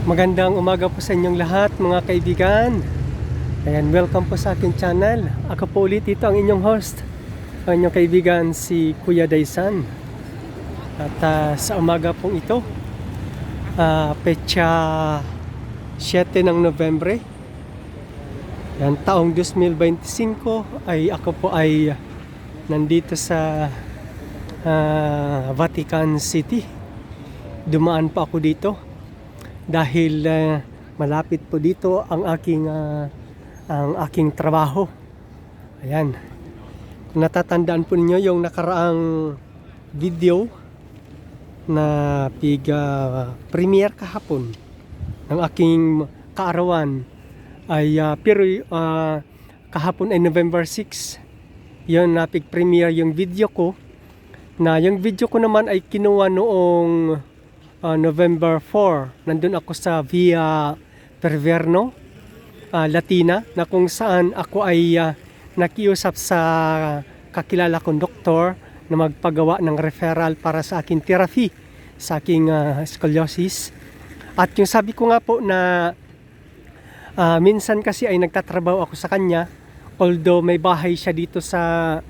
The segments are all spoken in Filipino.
Magandang umaga po sa inyong lahat mga kaibigan. Ayan, welcome po sa aking channel. Ako po ulit ito ang inyong host, ang inyong kaibigan si Kuya Daysan. At sa umaga pong ito, petsa 7 ng Nobyembre, yan, taong 2025, ay ako po ay nandito sa Vatican City. Dumaan pa ako dito dahil malapit po dito ang aking trabaho. Ayan. Kung natatandaan po ninyo yung nakaraang video na premiere kahapon ng aking kaarawan ay kahapon ay November 6. Yun, premiere yung video ko. Na yung video ko naman ay kinuha noong November 4, nandun ako sa Via Perverno, Latina, na kung saan ako ay nakiusap sa kakilala kong doktor na magpagawa ng referral para sa aking therapy, sa aking scoliosis. At yung sabi ko nga po na minsan kasi ay nagtatrabaho ako sa kanya, although may bahay siya dito sa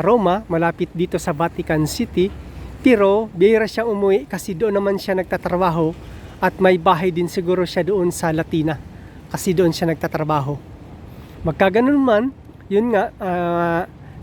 Roma, malapit dito sa Vatican City. Pero bihira siya umuwi kasi doon naman siya nagtatrabaho at may bahay din siguro siya doon sa Latina kasi doon siya nagtatrabaho. Magkaganon man, yun nga,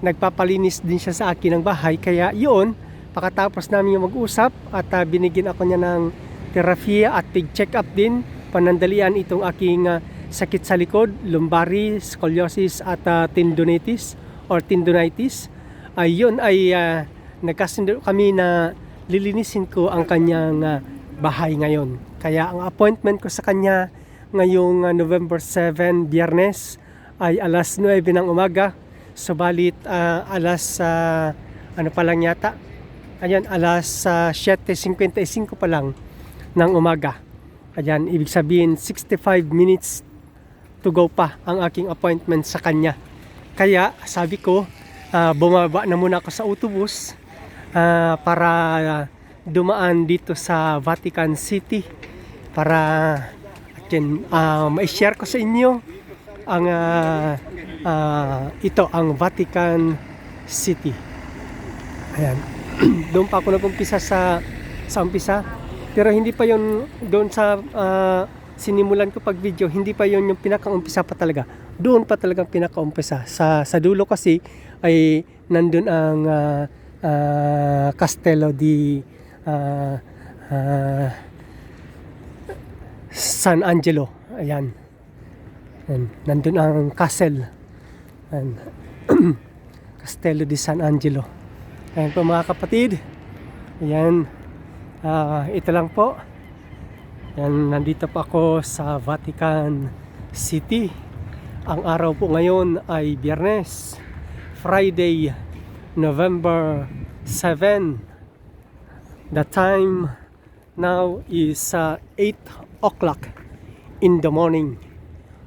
nagpapalinis din siya sa akin ng bahay. Kaya yun, pagkatapos namin yung mag-usap at binigyan ako niya ng therapy at pig-check up din, panandalian itong aking sakit sa likod, lumbari, scoliosis at tendonitis or tendonitis. Yun ay nagkasundo kami na lilinisin ko ang kanyang bahay ngayon. Kaya ang appointment ko sa kanya ngayong November 7, Biyernes, ay alas 9 ng umaga. Subalit alas ano pa lang yata? Ayan, alas 7:55 pa lang ng umaga. Ayan, ibig sabihin 65 minutes to go pa ang aking appointment sa kanya. Kaya sabi ko, bumaba na muna ako sa autobus para dumaan dito sa Vatican City para ma-share ko sa inyo ang ito ang Vatican City. Ayan. Doon pa ako nag-umpisa sa umpisa, pero hindi pa yon doon sa sinimulan ko pag video, hindi pa yon yung pinaka-umpisa pa talaga. Doon pa talagang pinaka-umpisa. Sa dulo kasi ay nandun ang Castello di San Angelo. Ayan. Nandun ang castle. Castello di San Angelo. Ayan po mga kapatid. Ayan. Ito lang po. Ayan, nandito pa ako sa Vatican City. Ang araw po ngayon ay Biyernes, Friday, November 7. The time now is 8 o'clock in the morning.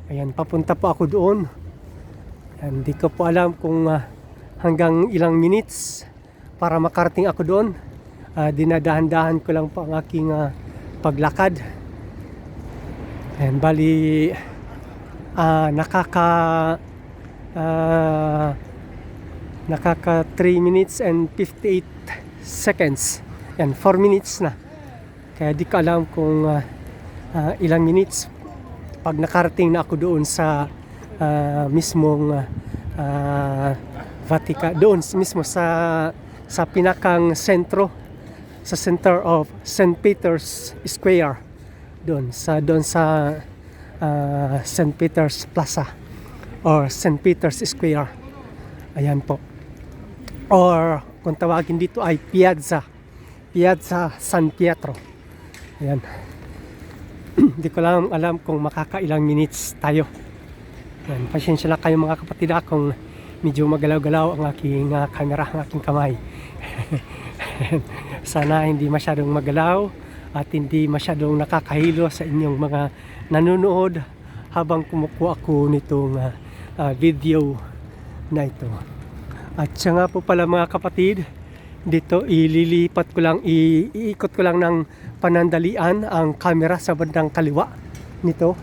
Ayan, papunta po ako doon. Hindi ko po alam kung hanggang ilang minutes para makarating ako doon. Dinadahan-dahan ko lang po ang aking paglakad. Ayan, bali nakaka 3 minutes and 58 seconds. Yan, 4 minutes na. Kaya di ko alam kung ilang minutes pag nakarating na ako doon sa mismong Vatican, doon mismo sa pinakang sentro, sa center of St. Peter's Square, doon sa St. Peter's Plaza or St. Peter's Square. Ayan po. Or kung tawagin dito ay Piazza San Pietro. Ayan. Hindi ko lang alam kung makakailang minutes tayo. Ayan. Pasensya na kayo mga kapatid kung medyo magalaw-galaw ang aking camera, ang aking kamay. Sana hindi masyadong magalaw at hindi masyadong nakakahilo sa inyong mga nanonood habang kumukuha ako nitong video na ito. At siya nga po pala mga kapatid, dito ililipat ko lang, iikot ko lang ng panandalian ang camera sa bandang kaliwa nito,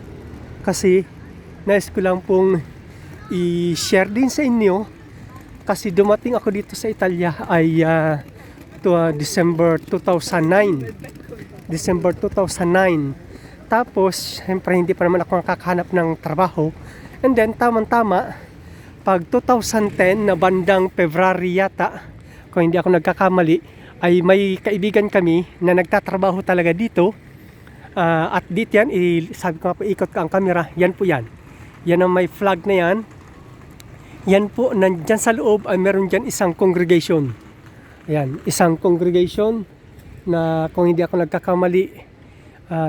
kasi nais ko lang pong i-share din sa inyo, kasi dumating ako dito sa Italia ay December 2009. Tapos siyempre hindi pa naman ako nakakahanap ng trabaho, and then tamang-tama pag 2010 na bandang February yata, kung hindi ako nagkakamali, ay may kaibigan kami na nagtatrabaho talaga dito. At dito yan, sabi ko nga po, ikot ka ang camera, yan po yan. Yan ang may flag na yan. Yan po, nandyan sa loob ay meron dyan isang congregation. Ayan, isang congregation na kung hindi ako nagkakamali,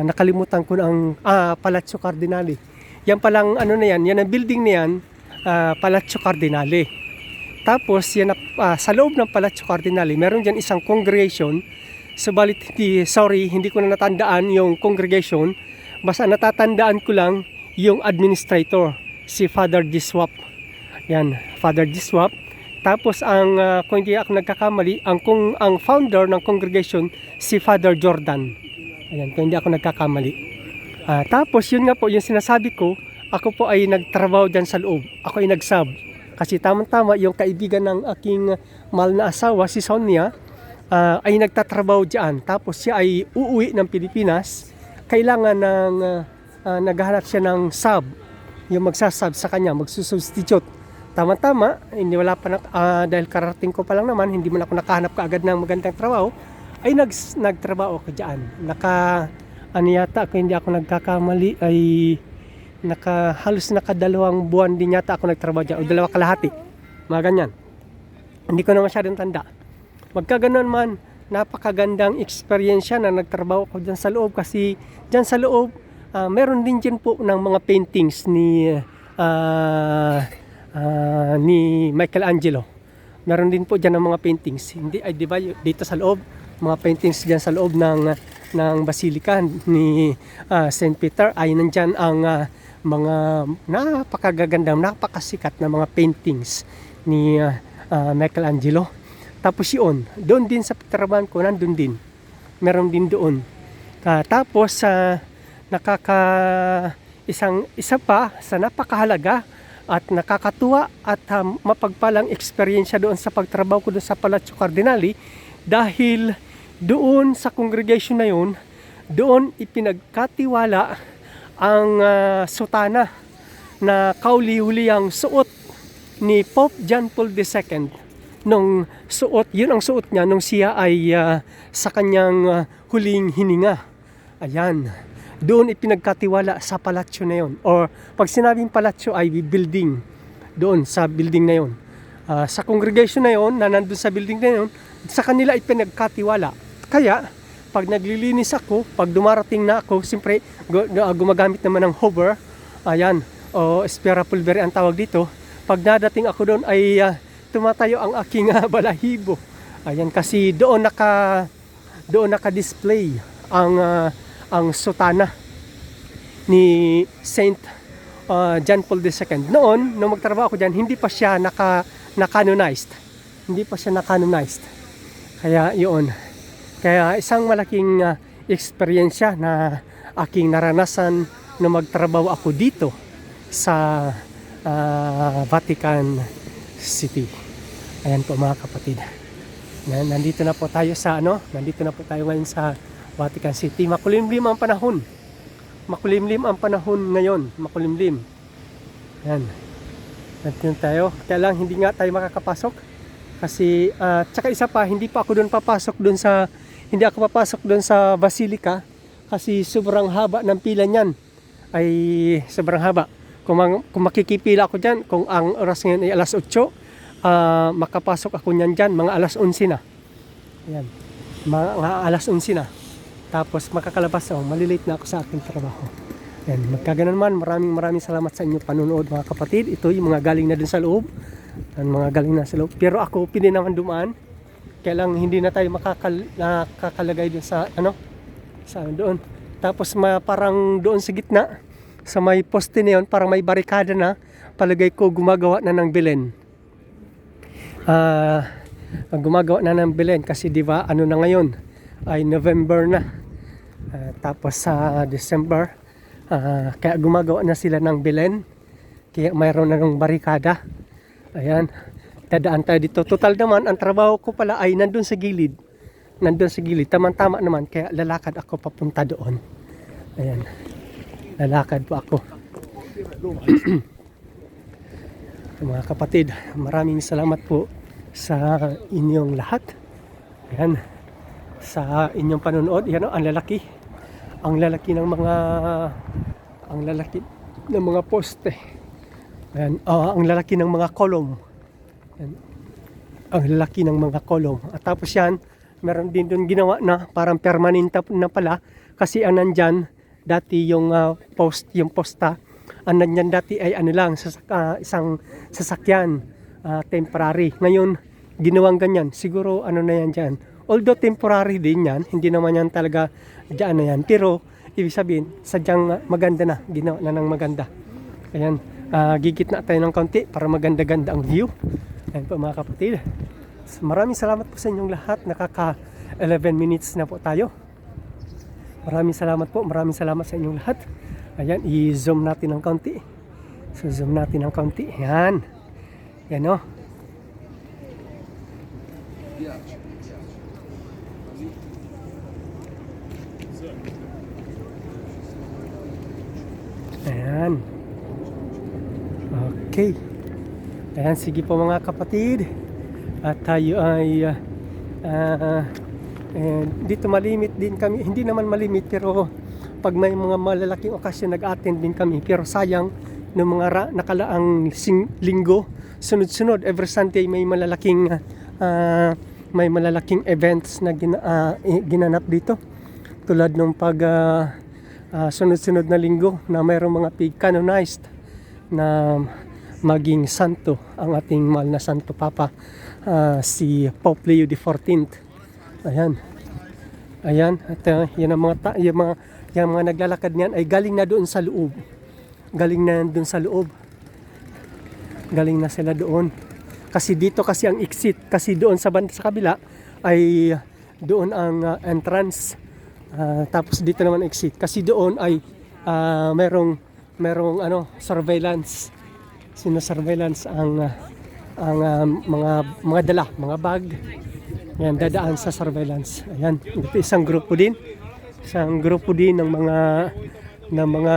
nakalimutan ko ng Palazzo Cardinale. Yan palang ano na yan ang building na yan, Palazzo Cardinale. Tapos yan sa loob ng Palazzo Cardinale, meron dyan isang congregation. Subalit hindi ko na natandaan yung congregation. Basta natatandaan ko lang yung administrator, si Father Giswap. Yan, Father Giswap. Tapos kung hindi ako nagkakamali, ang founder ng congregation, si Father Jordan. Ayan, kung hindi ako nagkakamali. Tapos yun nga po, yung sinasabi ko, ako po ay nagtrabaho dyan sa loob. Ako ay nag-sub. Kasi tamang-tama yung kaibigan ng aking mahal na asawa, si Sonia, ay nagtatrabaho dyan. Tapos siya ay uuwi ng Pilipinas. Kailangan naghahanap siya ng sub. Yung magsasub sa kanya, magsusubstitute. Tama-tama, hindi wala pa dahil karating ko pa lang naman, hindi man ako nakahanap kaagad ng magandang trabaho, ay nagtrabaho ako dyan. Yata, kung hindi ako nagkakamali, ay halos nakadalawang buwan din yata ako nagtrabaho dyan, o dalawa kalahati, mga ganyan. Hindi ko na masyadong tanda. Magkaganon man, napakagandang experience na nagtrabaho ako dyan sa loob, kasi dyan sa loob, meron din dyan po ng mga paintings ni Michelangelo. Meron din po dyan ng mga paintings. Hindi ay di ba dito sa loob, mga paintings dyan sa loob ng Basilica ni St. Peter, ay nandyan ang mga napakagagandang, napakasikat na mga paintings ni Michelangelo. Tapos doon din sa trabaho ko, nandun din. Meron din doon. Tapos isa pa sa napakahalaga at nakakatuwa at mapagpalang eksperyensya doon sa pagtrabaho ko doon sa Palazzo Cardinale, dahil doon sa congregation na yun, doon ipinagkatiwala ang sutana na kauli-uliyang suot ni Pope John Paul II. Yun ang suot niya nung siya ay sa kanyang huling hininga. Ayan. Doon ipinagkatiwala sa palasyo na yun. Or pag sinabing palasyo ay building. Doon sa building na yun. Sa congregation na yun, na nandun sa building na yun, sa kanila ipinagkatiwala. Kaya, pag naglilinis ako, pag dumarating na ako, siyempre gumagamit naman ng hover. Ayan, o spera pulveri ang tawag dito. Pag nadating ako doon ay tumatayo ang aking balahibo. Ayan, kasi doon naka-display ang sutana ni Saint John Paul II. Noon, nung magtrabaho ako dyan, hindi pa siya na-canonized. Hindi pa siya na-canonized. Kaya yun. Kaya isang malaking eksperyensya na aking naranasan nung magtrabaho ako dito sa Vatican City. Ayan po mga kapatid. Nandito na po tayo ngayon sa Vatican City. Makulimlim ang panahon. Makulimlim ang panahon ngayon. Makulimlim. Ayan. Nandito tayo. Kaya lang hindi nga tayo makakapasok. Kasi, tsaka isa pa, hindi ako papasok doon sa Basilica. Kasi sobrang haba ng pila niyan. Ay sobrang haba. Kung makikipila ako dyan, kung ang oras ngayon ay alas 8, makapasok ako niyan dyan, mga alas 11 na. Ayan. Mga alas 11 na. Tapos makakalabas ako, malilate na ako sa aking trabaho. Yan, magkaganon man, maraming salamat sa inyo panunood mga kapatid. Ito yung mga galing na dun sa loob. Mga galing na sa loob. Pero ako pili naman dumaan. Kaya lang hindi na tayo makakalagay dun sa doon. Tapos parang doon sa gitna, sa may poste na yun, parang may barikada na. Palagay ko gumagawa na ng Belen. gumagawa na ng Belen kasi di ba ano na ngayon ay November na. Tapos sa December kaya gumagawa na sila ng Belen. Kaya mayroon na ng barikada. Ayan. Dadaan tayo dito. Total naman, ang trabaho ko pala ay nandun sa gilid. Nandun sa gilid. Tama-tama naman. Kaya lalakad ako papunta doon. Ayan. Lalakad po ako. Mga kapatid, maraming salamat po sa inyong lahat. Ayan. Sa inyong panonood. Ayan o, ang lalaki. Ang lalaki ng mga poste. Ayan, ang lalaki ng mga kolom. Ayan, ang lalaki ng mga kolom. At tapos yan, meron din doon ginawa na parang permanente na pala. Kasi ang nandyan, dati yung yung posta, ang nandyan dati ay ano lang, isang sasakyan, temporary. Ngayon, ginawang ganyan. Siguro ano na yan dyan. Although temporary din yan, hindi naman yan talaga dyan na yan. Pero, ibig sabihin, sadyang maganda na. Ginawa na ng maganda. Ayan. Gigit na tayo ng kaunti para maganda-ganda ang view. Ayan po mga kapatid. Maraming salamat po sa inyong lahat. Nakaka 11 minutes na po tayo. Maraming salamat po. Maraming salamat sa inyong lahat. Ayan, i-zoom natin ng kaunti. So zoom natin ng kaunti. Ayan. Ayan o. Ayan. Okay. Ayan, sige po mga kapatid. At tayo ay dito malimit din kami. Hindi naman malimit pero pag may mga malalaking okasyon nag-attend din kami. Pero sayang ng mga nakalaang linggo, sunod-sunod every Sunday may malalaking events na ginanap dito. Tulad nung pag sunod-sunod na linggo na mayroong mga pig canonized na maging santo ang ating mahal na Santo Papa, si Pope Leo XIV. Ayan. Ayan. At yan ang yung mga naglalakad niyan ay galing na doon sa loob. Galing na doon sa loob. Galing na sila doon. Kasi dito kasi ang exit. Kasi doon sa kabila ay doon ang entrance. Tapos dito naman exit. Kasi doon ay merong surveillance. Sino-surveillance ang mga dala, mga bag. Yan, dadaan sa surveillance. Ayan, ito isang grupo din. Isang grupo din ng mga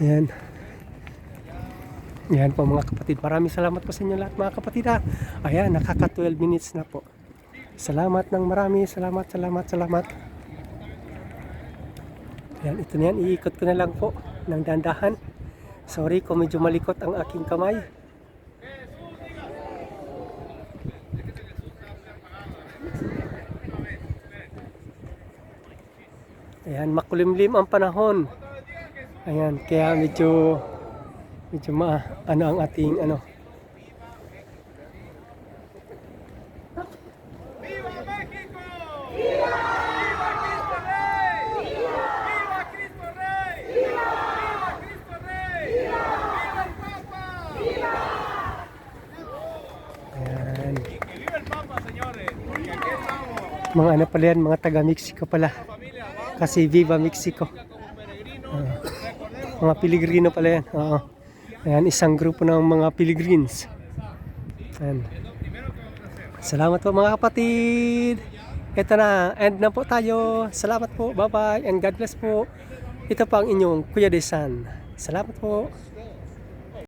Ayan. Yan po mga kapatid. Maraming salamat po sa inyo lahat mga kapatid ha. Ayan, nakaka 12 minutes na po. Salamat ng marami. Salamat. Yan, ito na yan. Iikot ko na lang po ng dandahan. Sorry kung medyo malikot ang aking kamay. Ayan, makulimlim ang panahon. Ayan, kaya medyo ang ating ¡Viva México! ¡Viva! ¡Viva Cristo Rey! ¡Viva! ¡Viva Cristo Rey! ¡Viva! ¡Viva Cristo Rey! ¡Viva! ¡Viva el Papa! ¡Viva! Ayan. ¡Que viva el Papa, señores! Porque aquí estamos. Mga pala yan, mga taga Mexico pala. Kasi Viva Mexico. Mga Pilgrino pala yan. Oo. Ayan, isang grupo ng mga Pilgrims. Ayan. Salamat po mga kapatid. Ito na, end na po tayo. Salamat po, bye bye and God bless po. Ito pa ang inyong Kuya Desan. Salamat po.